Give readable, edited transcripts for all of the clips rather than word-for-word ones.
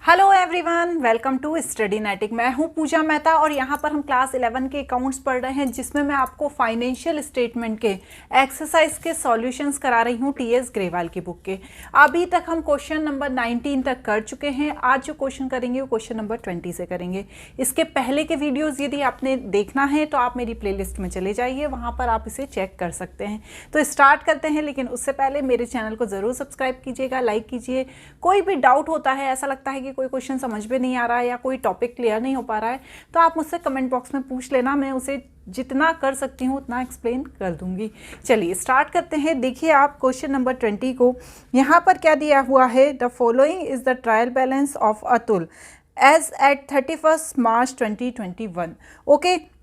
Hello everyone, welcome to Studynetic. मैं हूं पूजा मेहता और यहां पर हम क्लास 11 के अकाउंट्स पढ़ रहे हैं, जिसमें मैं आपको फाइनेंशियल स्टेटमेंट के एक्सरसाइज के सॉल्यूशंस करा रही हूं टीएस ग्रेवाल की बुक के। अभी तक हम क्वेश्चन नंबर 19 तक कर चुके हैं। आज जो क्वेश्चन करेंगे वो क्वेश्चन नंबर 20 से करेंगे। इसके पहले के वीडियोज़ यदि आपने देखना है तो आप मेरी प्ले में चले जाइए, वहाँ पर आप इसे चेक कर सकते हैं। तो स्टार्ट करते हैं, लेकिन उससे पहले मेरे चैनल को ज़रूर सब्सक्राइब कीजिएगा, लाइक कीजिए। कोई भी डाउट होता है, ऐसा लगता है कि कोई क्वेश्चन समझ में नहीं आ रहा है या कोई टॉपिक क्लियर नहीं हो पा रहा है, तो आप मुझसे कमेंट बॉक्स में पूछ लेना। मैं उसे जितना कर सकती हूँ उतना एक्सप्लेन कर दूंगी। चलिए स्टार्ट करते हैं। देखिए आप क्वेश्चन नंबर 20 को, यहाँ पर क्या दिया हुआ है। The following is the trial balance of Atul as at 31 March 2021। Okay,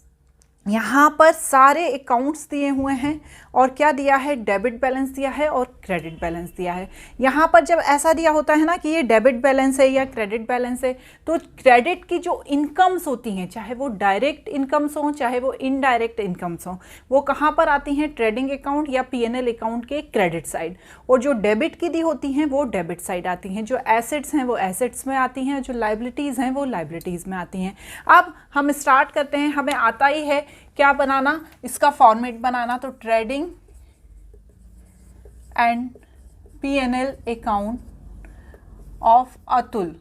यहाँ पर सारे अकाउंट्स दिए हुए हैं और क्या दिया है, डेबिट बैलेंस दिया है और क्रेडिट बैलेंस दिया है। यहाँ पर जब ऐसा दिया होता है ना कि ये डेबिट बैलेंस है या क्रेडिट बैलेंस है, तो क्रेडिट की जो इनकम्स होती हैं, चाहे वो डायरेक्ट इनकम्स हों चाहे वो इनडायरेक्ट इनकम्स हों, वो कहाँ पर आती हैं, ट्रेडिंग अकाउंट या पीएनएल अकाउंट के क्रेडिट साइड। और जो डेबिट की दी होती हैं वो डेबिट साइड आती हैं। जो एसेट्स हैं वो एसेट्स में आती हैं, जो लाइबिलिटीज़ हैं वो लाइबिलिटीज़ में आती हैं। अब हम स्टार्ट करते हैं। हमें आता ही है क्या बनाना, इसका फॉर्मेट बनाना। तो trading and PNL account of Atul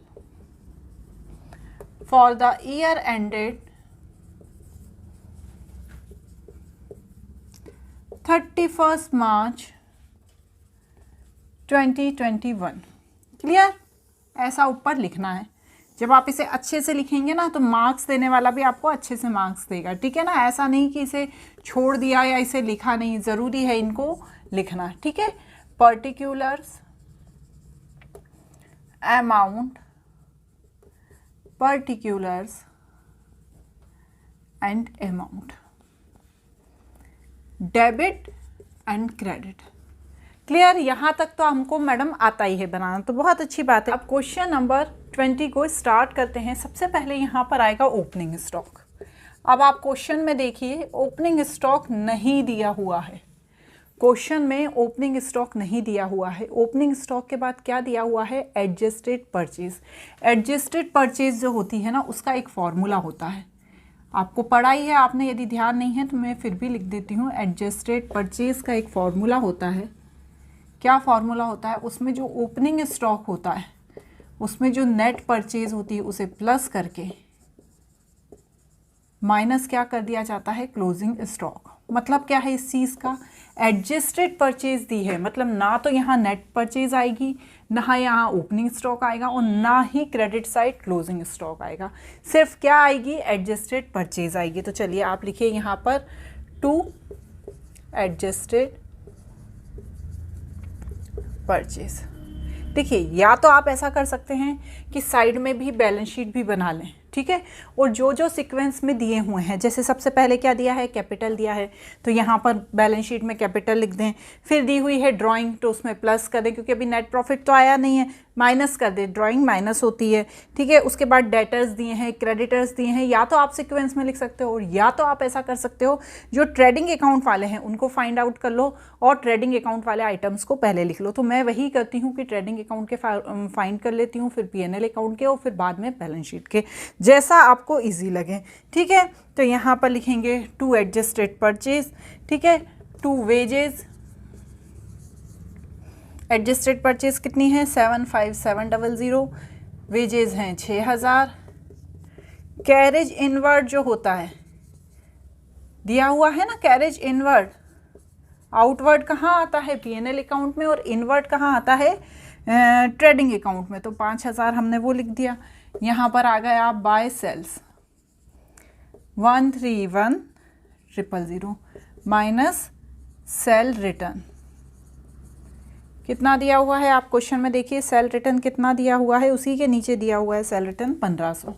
for the year ended 31 March 2021। Clear? ऐसा ऊपर लिखना है। जब आप इसे अच्छे से लिखेंगे ना तो मार्क्स देने वाला भी आपको अच्छे से मार्क्स देगा, ठीक है ना। ऐसा नहीं कि इसे छोड़ दिया या इसे लिखा नहीं, ज़रूरी है इनको लिखना, ठीक है। Particulars amount, particulars and amount, debit and credit. Clear? यहाँ तक तो हमको मैडम आता ही है बनाना, तो बहुत अच्छी बात है। अब क्वेश्चन नंबर 20 को स्टार्ट करते हैं। सबसे पहले यहाँ पर आएगा ओपनिंग स्टॉक। अब आप क्वेश्चन में देखिए, ओपनिंग स्टॉक नहीं दिया हुआ है। क्वेश्चन में ओपनिंग स्टॉक नहीं दिया हुआ है। ओपनिंग स्टॉक के बाद क्या दिया हुआ है, एडजस्टेड परचेज। एडजस्टेड परचेज जो होती है ना, उसका एक फॉर्मूला होता है। आपको पढ़ा ही है आपने, यदि ध्यान नहीं है तो मैं फिर भी लिख देती हूँ। एडजस्टेड परचेज का एक फॉर्मूला होता है। क्या फॉर्मूला होता है, उसमें जो ओपनिंग स्टॉक होता है उसमें जो नेट परचेज होती है उसे प्लस करके माइनस क्या कर दिया जाता है, क्लोजिंग स्टॉक। मतलब क्या है इस चीज़ का, एडजस्टेड परचेज दी है मतलब ना तो यहाँ नेट परचेज आएगी, ना यहाँ ओपनिंग स्टॉक आएगा और ना ही क्रेडिट साइड क्लोजिंग स्टॉक आएगा। सिर्फ क्या आएगी, एडजस्टेड परचेज आएगी। तो चलिए आप लिखिए यहाँ पर टू एडजस्टेड परचेज। देखिए, या तो आप ऐसा कर सकते हैं कि साइड में भी बैलेंस शीट भी बना लें, ठीक है। और जो जो सीक्वेंस में दिए हुए हैं, जैसे सबसे पहले क्या दिया है, कैपिटल दिया है, तो यहाँ पर बैलेंस शीट में कैपिटल लिख दें। फिर दी हुई है ड्राइंग, तो उसमें प्लस कर दें, क्योंकि अभी नेट प्रॉफिट तो आया नहीं है, माइनस कर दें, ड्राइंग माइनस होती है, ठीक है। उसके बाद डेटर्स दिए हैं, क्रेडिटर्स दिए हैं। या तो आप सीक्वेंस में लिख सकते हो, और या तो आप ऐसा कर सकते हो, जो ट्रेडिंग अकाउंट वाले हैं उनको फाइंड आउट कर लो और ट्रेडिंग अकाउंट वाले आइटम्स को पहले लिख लो। तो मैं वही करती हूँ कि ट्रेडिंग अकाउंट के फाइंड कर लेती हूँ, फिर पीएनएल अकाउंट के और फिर बाद में बैलेंस शीट के, जैसा आपको इजी लगे, ठीक है। तो यहाँ पर लिखेंगे टू एडजस्टेड परचेज, ठीक है। टू वेजेस, एडजस्टेड परचेज कितनी है, 75700, वेजेस हैं 6000। कैरेज इनवर्ड जो होता है दिया हुआ है ना, कैरेज इनवर्ड, आउटवर्ड कहाँ आता है, पीएनएल अकाउंट में, और इनवर्ड कहाँ आता है, ट्रेडिंग अकाउंट में। तो 5000 हमने वो लिख दिया। यहाँ पर आ गए आप by sales 131000 minus sale return. कितना दिया हुआ है आप क्वेश्चन में देखिए, सेल रिटर्न कितना दिया हुआ है, उसी के नीचे दिया हुआ है सेल रिटर्न 1500।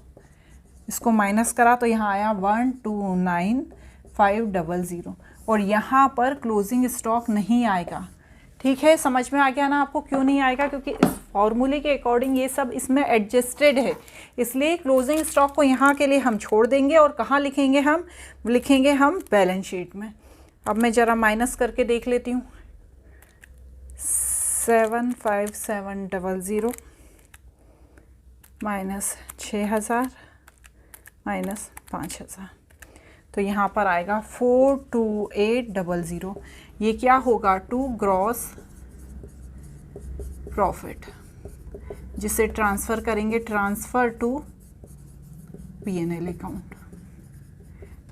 इसको माइनस करा तो यहाँ आया 129500, और यहाँ पर क्लोजिंग स्टॉक नहीं आएगा, ठीक है। समझ में आ गया ना आपको क्यों नहीं आएगा, क्योंकि इस फॉर्मूले के अकॉर्डिंग ये सब इसमें एडजस्टेड है, इसलिए क्लोजिंग स्टॉक को यहाँ के लिए हम छोड़ देंगे। और कहाँ लिखेंगे हम, लिखेंगे हम बैलेंस शीट में। अब मैं ज़रा माइनस करके देख लेती हूँ। 75700 -6000 -5000, तो यहाँ पर आएगा 42800। ये क्या होगा? टू ग्रॉस प्रॉफिट, जिसे ट्रांसफ़र करेंगे, transfer to P&L account.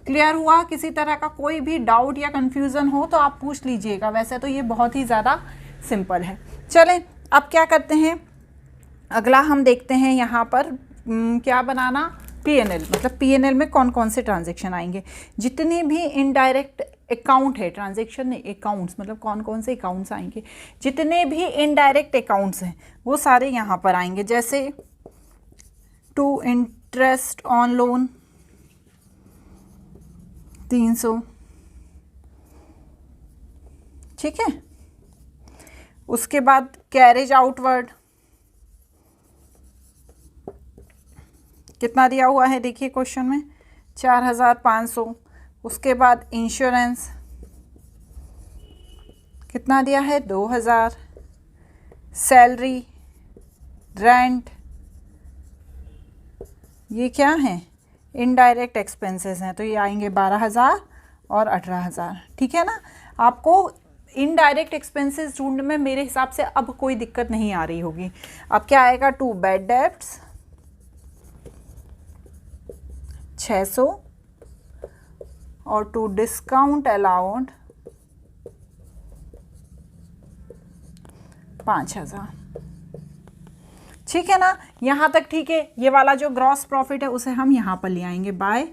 Clear हुआ? किसी तरह का कोई भी डाउट या कन्फ्यूज़न हो तो आप पूछ लीजिएगा, वैसे तो ये बहुत ही ज़्यादा सिंपल है। चलें अब क्या करते हैं, अगला हम देखते हैं यहाँ पर क्या बनाना, P&L। मतलब P&L में कौन कौन से ट्रांजेक्शन आएंगे, जितने भी इनडायरेक्ट अकाउंट है, ट्रांजेक्शन नहीं अकाउंट्स, मतलब कौन कौन से अकाउंट्स आएंगे, जितने भी इनडायरेक्ट अकाउंट्स हैं वो सारे यहाँ पर आएंगे। जैसे टू इंटरेस्ट ऑन लोन 300, ठीक है। उसके बाद कैरेज आउटवर्ड कितना दिया हुआ है, देखिए क्वेश्चन में 4500। उसके बाद इंश्योरेंस कितना दिया है, 2000। सैलरी, रेंट, ये क्या है, इनडायरेक्ट एक्सपेंसेस हैं, तो ये आएंगे 12000 और 18000, ठीक है ना। आपको इनडायरेक्ट एक्सपेंसेस ढूंढने में मेरे हिसाब से अब कोई दिक्कत नहीं आ रही होगी। अब क्या आएगा, टू बैड डेब्ट्स 600 और टू डिस्काउंट अलाउड 5000, ठीक है ना। यहाँ तक ठीक है। ये वाला जो ग्रॉस प्रॉफिट है उसे हम यहाँ पर ले आएंगे बाय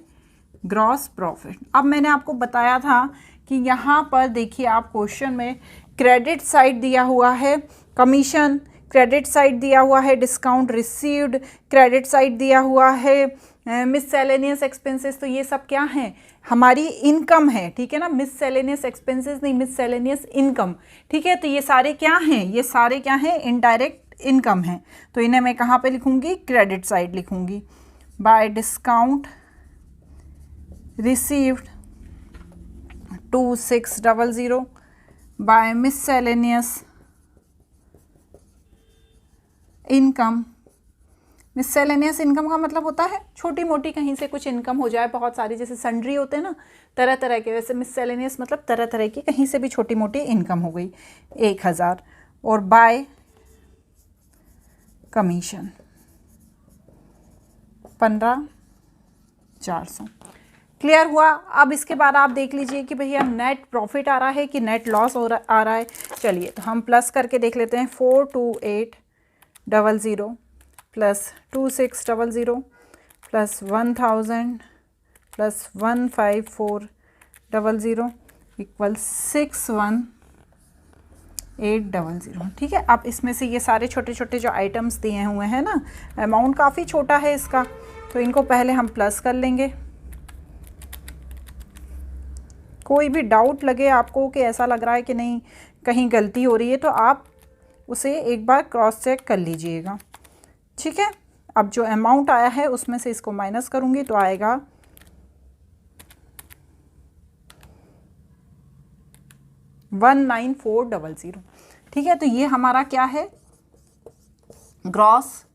ग्रॉस प्रॉफिट। अब मैंने आपको बताया था कि यहाँ पर देखिए आप क्वेश्चन में क्रेडिट साइड दिया हुआ है कमीशन, क्रेडिट साइड दिया हुआ है डिस्काउंट रिसीव्ड, क्रेडिट साइड दिया हुआ है मिससेलेनियस एक्सपेंसेस। तो ये सब क्या है, हमारी इनकम है, ठीक है ना। मिससेलेनियस एक्सपेंसेस नहीं, मिससेलेनियस इनकम, ठीक है। तो ये सारे क्या हैं, ये सारे क्या हैं, इनडायरेक्ट इनकम है। तो इन्हें मैं कहाँ पे लिखूंगी, क्रेडिट साइड लिखूंगी। By discount received 2600 by miscellaneous income. Miscellaneous income का मतलब होता है छोटी मोटी कहीं से कुछ इनकम हो जाए, बहुत सारी, जैसे सन्ड्री होते हैं ना तरह तरह के, वैसे मिससेलेनियस मतलब तरह तरह की कहीं से भी छोटी मोटी इनकम हो गई 1000। और बाय कमीशन 15400। क्लियर हुआ? अब इसके बाद आप देख लीजिए कि भैया नेट प्रॉफिट आ रहा है कि नेट लॉस आ रहा है। चलिए तो हम प्लस करके देख लेते हैं। 42800 प्लस 2600 प्लस 1000 प्लस 15400 इक्वल 61800, ठीक है। अब इसमें से ये सारे छोटे छोटे जो आइटम्स दिए हुए हैं ना, अमाउंट काफ़ी छोटा है इसका, तो इनको पहले हम प्लस कर लेंगे। कोई भी डाउट लगे आपको कि ऐसा लग रहा है कि नहीं कहीं गलती हो रही है, तो आप उसे एक बार क्रॉस चेक कर लीजिएगा, ठीक है। अब जो अमाउंट आया है उसमें से इसको माइनस करूँगी तो आएगा 19400, ठीक है। तो ये हमारा क्या है, ग्रॉस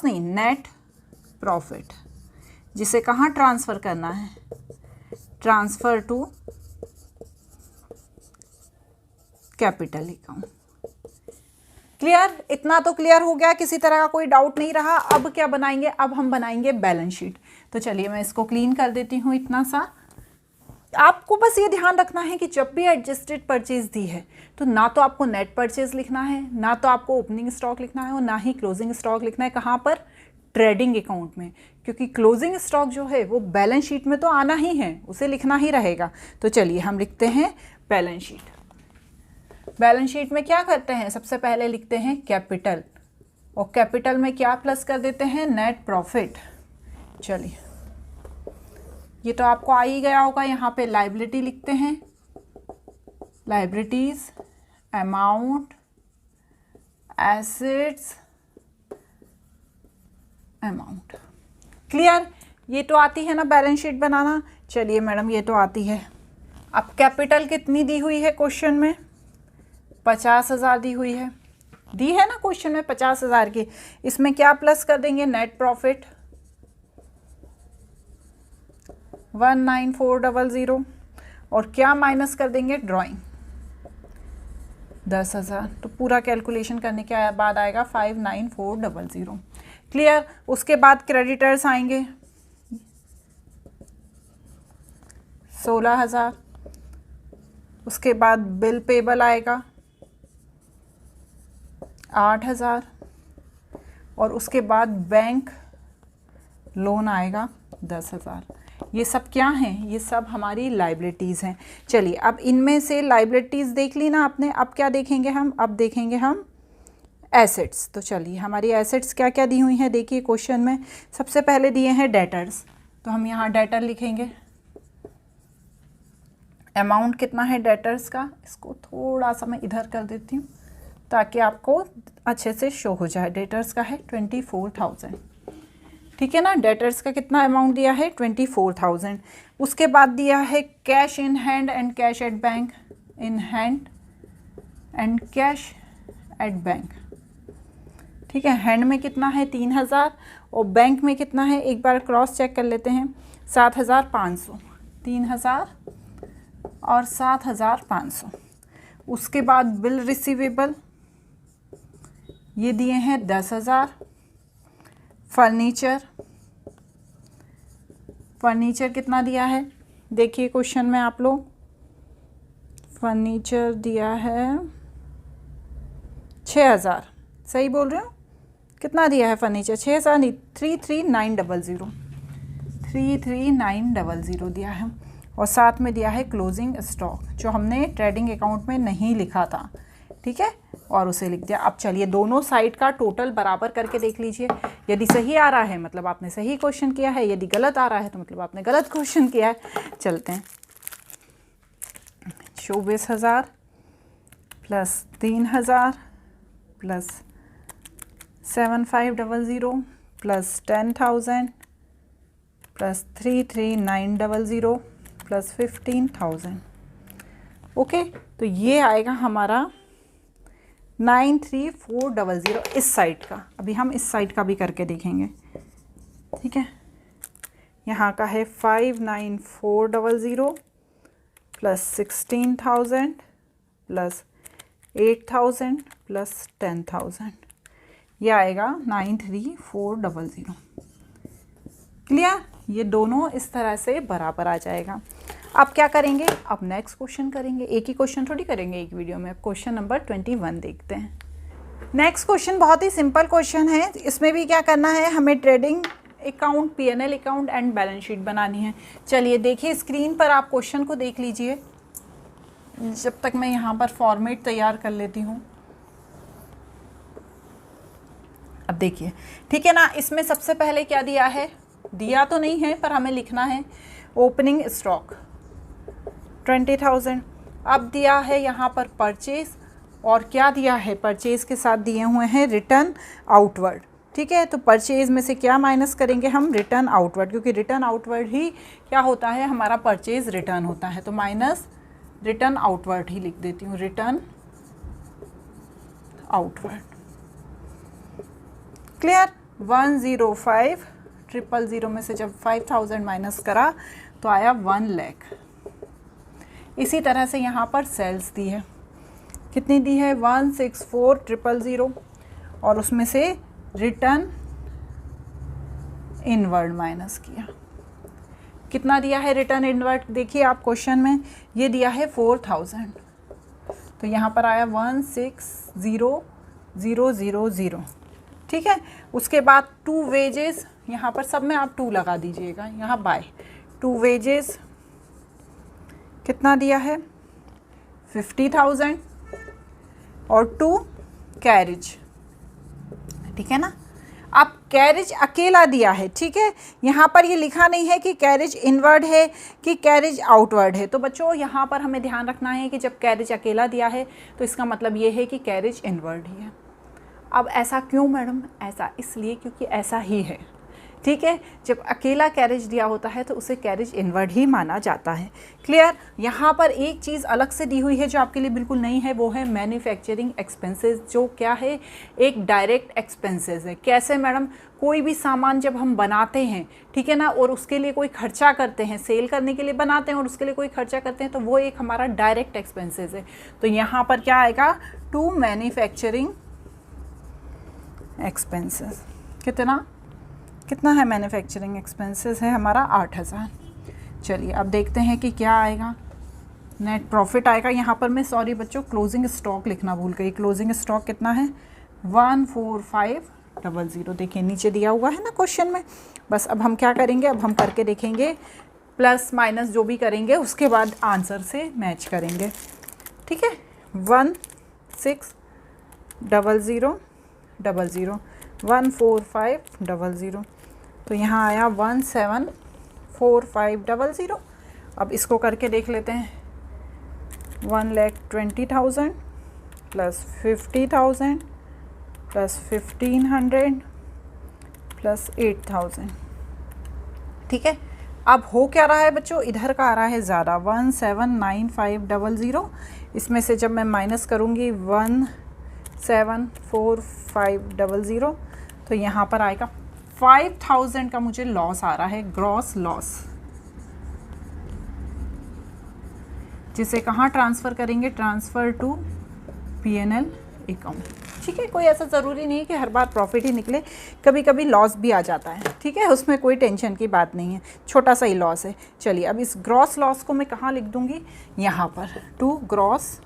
नहीं नेट प्रॉफिट, जिसे कहाँ ट्रांसफ़र करना है, transfer to capital account. Clear? इतना तो क्लियर हो गया, किसी तरह का कोई डाउट नहीं रहा। अब क्या बनाएंगे, अब हम बनाएंगे बैलेंस शीट। तो चलिए मैं इसको क्लीन कर देती हूँ इतना सा। आपको बस ये ध्यान रखना है कि जब भी एडजस्टेड परचेज दी है तो ना तो आपको नेट परचेज लिखना है, ना तो आपको ओपनिंग स्टॉक लिखना है और ना ही क्लोजिंग स्टॉक लिखना है। कहाँ पर, ट्रेडिंग अकाउंट में, क्योंकि क्लोजिंग स्टॉक जो है वो बैलेंस शीट में तो आना ही है, उसे लिखना ही रहेगा। तो चलिए हम लिखते हैं बैलेंस शीट। बैलेंस शीट में क्या करते हैं, सबसे पहले लिखते हैं कैपिटल, और कैपिटल में क्या प्लस कर देते हैं, नेट प्रॉफिट। चलिए ये तो आपको आ ही गया होगा। यहाँ पे लायबिलिटी लिखते हैं, liabilities, amount, assets, amount. Clear? ये तो आती है ना बैलेंस शीट बनाना। चलिए मैडम ये तो आती है। अब कैपिटल कितनी दी हुई है क्वेश्चन में, 50,000 दी हुई है। दी है ना क्वेश्चन में 50,000 की। इसमें क्या प्लस कर देंगे, नेट प्रॉफिट 19400 और क्या माइनस कर देंगे, ड्राइंग 10,000। तो पूरा कैलकुलेशन करने के बाद आएगा 59400। क्लियर। उसके बाद क्रेडिटर्स आएंगे 16,000। उसके बाद बिल पेबल आएगा 8,000 और उसके बाद बैंक लोन आएगा 10,000। ये सब क्या हैं, ये सब हमारी लाइबिलिटीज़ हैं। चलिए अब इनमें से लाइबिलिटीज़ देख ली ना आपने, अब क्या देखेंगे हम, अब देखेंगे हम एसेट्स। तो चलिए हमारी एसेट्स क्या क्या दी हुई हैं, देखिए क्वेश्चन में सबसे पहले दिए हैं डेटर्स। तो हम यहाँ डेटर लिखेंगे, अमाउंट कितना है डेटर्स का, इसको थोड़ा सा मैं इधर कर देती हूँ ताकि आपको अच्छे से शो हो जाए। डेटर्स का है 24,000, ठीक है ना। डेटर्स का कितना अमाउंट दिया है, 24,000। उसके बाद दिया है cash in hand and cash at bank, in hand and cash at bank, ठीक है। हैंड में कितना है 3,000 और बैंक में कितना है, एक बार क्रॉस चेक कर लेते हैं, 7,500। 3,000 और 7,500। उसके बाद बिल रिसीवेबल ये दिए हैं 10,000। फर्नीचर कितना दिया है, देखिए क्वेश्चन में आप लोग, फर्नीचर दिया है 6,000। सही बोल रहे हो, कितना दिया है फर्नीचर, 6,000 नहीं, 33,900। 33,900 दिया है। और साथ में दिया है क्लोजिंग स्टॉक, जो हमने ट्रेडिंग अकाउंट में नहीं लिखा था, ठीक है, और उसे लिख दिया। अब चलिए दोनों साइड का टोटल बराबर करके देख लीजिए। यदि सही आ रहा है मतलब आपने सही क्वेश्चन किया है, यदि गलत आ रहा है तो मतलब आपने गलत क्वेश्चन किया है। चलते हैं, 24,000 plus 3,000 plus 7,500 plus 10,000 plus 33,900 plus 15,000। Okay, तो ये आएगा हमारा 93,400 इस साइड का। अभी हम इस साइड का भी करके देखेंगे, ठीक है। यहाँ का है 59,400 प्लस 16,000 प्लस 8,000 प्लस 10,000, ये आएगा 93,400। क्लियर, ये दोनों इस तरह से बराबर आ जाएगा। अब क्या करेंगे, अब नेक्स्ट क्वेश्चन करेंगे। एक ही क्वेश्चन थोड़ी करेंगे एक वीडियो में। अब क्वेश्चन नंबर 21 देखते हैं। नेक्स्ट क्वेश्चन बहुत ही सिंपल क्वेश्चन है। इसमें भी क्या करना है, हमें trading account, PNL account and balance sheet बनानी है। चलिए देखिए स्क्रीन पर आप क्वेश्चन को देख लीजिए, जब तक मैं यहाँ पर फॉर्मेट तैयार कर लेती हूँ। अब देखिए, ठीक है ना, इसमें सबसे पहले क्या दिया है, दिया तो नहीं है पर हमें लिखना है ओपनिंग स्टॉक 20,000। अब दिया है यहाँ पर परचेज, और क्या दिया है, परचेज के साथ दिए हुए हैं रिटर्न आउटवर्ड, ठीक है। तो परचेज में से क्या माइनस करेंगे हम, रिटर्न आउटवर्ड, क्योंकि रिटर्न आउटवर्ड ही क्या होता है, हमारा परचेज रिटर्न होता है। तो माइनस रिटर्न आउटवर्ड ही लिख देती हूँ, रिटर्न आउटवर्ड। क्लियर। 105,000 में से जब 5,000 माइनस करा तो आया 1 लाख। इसी तरह से यहाँ पर सेल्स दी है, कितनी दी है, 164,000 और उसमें से रिटर्न इनवर्ड माइनस किया। कितना दिया है रिटर्न इनवर्ड, देखिए आप क्वेश्चन में ये दिया है 4,000, तो यहाँ पर आया 160,000, ठीक है। उसके बाद 2 वेजेस, यहाँ पर सब में आप 2 लगा दीजिएगा, यहाँ बाय 2 वेजेस कितना दिया है 50,000 और 2 कैरेज, ठीक है ना। अब कैरेज अकेला दिया है, ठीक है, यहाँ पर ये लिखा नहीं है कि कैरेज इनवर्ड है कि कैरेज आउटवर्ड है। तो बच्चों यहाँ पर हमें ध्यान रखना है कि जब कैरेज अकेला दिया है तो इसका मतलब ये है कि कैरेज इनवर्ड ही है। अब ऐसा क्यों मैडम, ऐसा इसलिए क्योंकि ऐसा ही है। ठीक है, जब अकेला कैरेज दिया होता है तो उसे कैरेज इनवर्ड ही माना जाता है। क्लियर। यहाँ पर एक चीज़ अलग से दी हुई है जो आपके लिए बिल्कुल नहीं है, वो है मैन्युफैक्चरिंग एक्सपेंसेस, जो क्या है, एक डायरेक्ट एक्सपेंसेस है। कैसे मैडम? कोई भी सामान जब हम बनाते हैं, ठीक है ना, और उसके लिए कोई खर्चा करते हैं, सेल करने के लिए बनाते हैं और उसके लिए कोई खर्चा करते हैं, तो वो एक हमारा डायरेक्ट एक्सपेंसेस है। तो यहाँ पर क्या आएगा? To manufacturing expenses. कितना है मैन्युफैक्चरिंग एक्सपेंसेस? है हमारा 8000। चलिए अब देखते हैं कि क्या आएगा। नेट प्रॉफिट आएगा। यहाँ पर मैं सॉरी बच्चों क्लोजिंग स्टॉक लिखना भूल गई। क्लोजिंग स्टॉक कितना है? 14500। देखिए नीचे दिया हुआ है ना क्वेश्चन में। बस अब हम क्या करेंगे, अब हम करके देखेंगे, प्लस माइनस जो भी करेंगे उसके बाद आंसर से मैच करेंगे। ठीक है, 160000 14500। तो यहाँ आया 174500। अब इसको करके देख लेते हैं। 1,20,000 प्लस 50,000 प्लस 1,500 प्लस 8,000। ठीक है, अब हो क्या रहा है बच्चों? इधर का आ रहा है ज़्यादा, 179500। इसमें से जब मैं माइनस करूँगी 174500, तो यहाँ पर आएगा 5000 का मुझे लॉस आ रहा है, ग्रॉस लॉस, जिसे कहाँ ट्रांसफ़र करेंगे? Transfer to P&L account. ठीक है, कोई ऐसा ज़रूरी नहीं है कि हर बार प्रॉफिट ही निकले, कभी कभी लॉस भी आ जाता है। ठीक है, उसमें कोई टेंशन की बात नहीं है, छोटा सा ही लॉस है। चलिए अब इस ग्रॉस लॉस को मैं कहाँ लिख दूँगी? यहाँ पर, टू ग्रॉस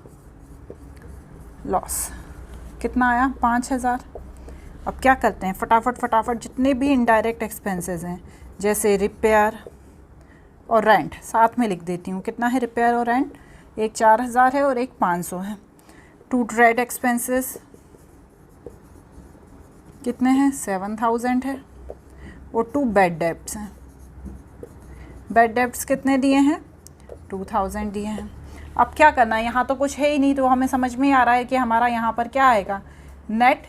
लॉस। कितना आया? 5000। अब क्या करते हैं, फटाफट जितने भी इनडायरेक्ट एक्सपेंसेस हैं, जैसे रिपेयर और रेंट, साथ में लिख देती हूँ। कितना है रिपेयर और रेंट? एक 4000 है और एक 500 है। टू ट्रेड एक्सपेंसेस कितने हैं? 7000 है। और टू बैड डेब्ट्स हैं। बैड डेब्ट्स कितने दिए हैं? 2000 दिए हैं। अब क्या करना है, यहाँ तो कुछ है ही नहीं, तो हमें समझ में आ रहा है कि हमारा यहाँ पर क्या आएगा? Net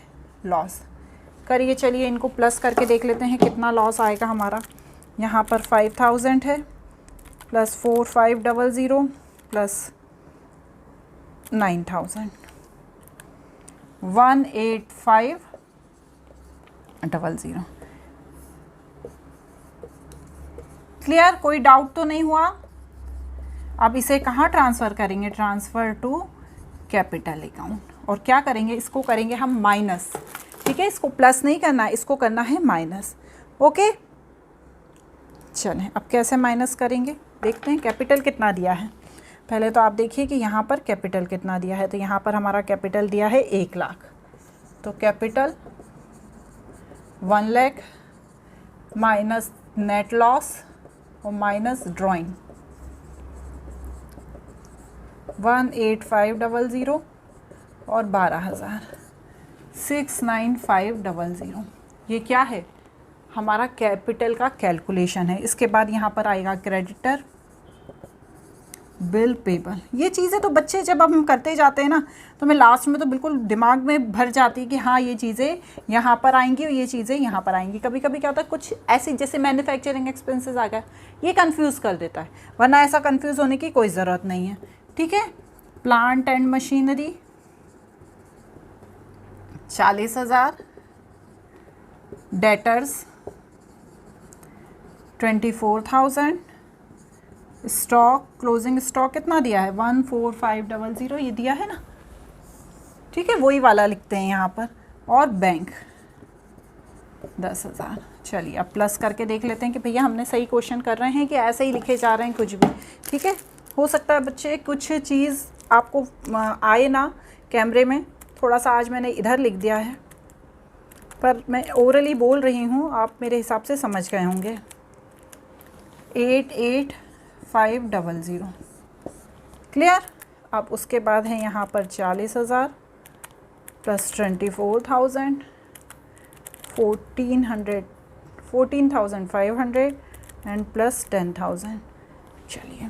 loss. करिए, चलिए इनको प्लस करके देख लेते हैं कितना लॉस आएगा हमारा। यहाँ पर 5000 है प्लस 4500 प्लस 9000, 18500। क्लियर? कोई डाउट तो नहीं हुआ? अब इसे कहाँ ट्रांसफ़र करेंगे? Transfer to capital account. और क्या करेंगे? इसको करेंगे हम माइनस। ठीक है, इसको प्लस नहीं करना है, इसको करना है माइनस। ओके, चलें अब कैसे माइनस करेंगे देखते हैं। कैपिटल कितना दिया है पहले तो आप देखिए कि यहाँ पर कैपिटल कितना दिया है। तो यहाँ पर हमारा कैपिटल दिया है 1 लाख, तो capital 1 lakh minus net loss और माइनस ड्राइंग 18500 और 12000 69500। ये क्या है? हमारा कैपिटल का कैलकुलेशन है। इसके बाद यहाँ पर आएगा क्रेडिटर, बिल पेबल। ये चीज़ें तो बच्चे जब हम करते जाते हैं ना, तो मैं लास्ट में तो बिल्कुल दिमाग में भर जाती है कि हाँ ये चीज़ें यहाँ पर आएंगी और ये चीज़ें यहाँ पर आएंगी। कभी कभी क्या होता है, कुछ ऐसी जैसे मैन्युफैक्चरिंग एक्सपेंसेस आ गया, ये कंफ्यूज कर देता है, वरना ऐसा कंफ्यूज होने की कोई ज़रूरत नहीं है। ठीक है, plant and machinery 40,000, debtors 24,000, stock closing stock कितना दिया है? 14500, ये दिया है ना। ठीक है, वही वाला लिखते हैं यहाँ पर। और बैंक 10,000। चलिए अब प्लस करके देख लेते हैं कि भैया हमने सही क्वेश्चन कर रहे हैं कि ऐसे ही लिखे जा रहे हैं कुछ भी। ठीक है, हो सकता है बच्चे कुछ चीज़ आपको आए ना कैमरे में, थोड़ा सा आज मैंने इधर लिख दिया है, पर मैं ओरली बोल रही हूँ, आप मेरे हिसाब से समझ गए होंगे। 88,500। क्लियर? अब उसके बाद है यहाँ पर 40,000 प्लस 24,000 14,500 एंड प्लस 10,000। चलिए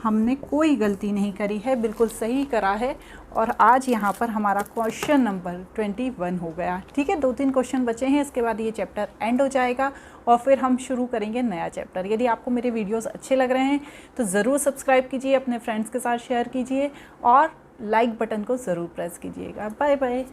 हमने कोई गलती नहीं करी है, बिल्कुल सही करा है। और आज यहाँ पर हमारा क्वेश्चन नंबर 21 हो गया। ठीक है, 2-3 क्वेश्चन बचे हैं, इसके बाद ये चैप्टर एंड हो जाएगा और फिर हम शुरू करेंगे नया चैप्टर। यदि आपको मेरे वीडियोस अच्छे लग रहे हैं तो ज़रूर सब्सक्राइब कीजिए, अपने फ्रेंड्स के साथ शेयर कीजिए और लाइक बटन को ज़रूर प्रेस कीजिएगा। Bye bye.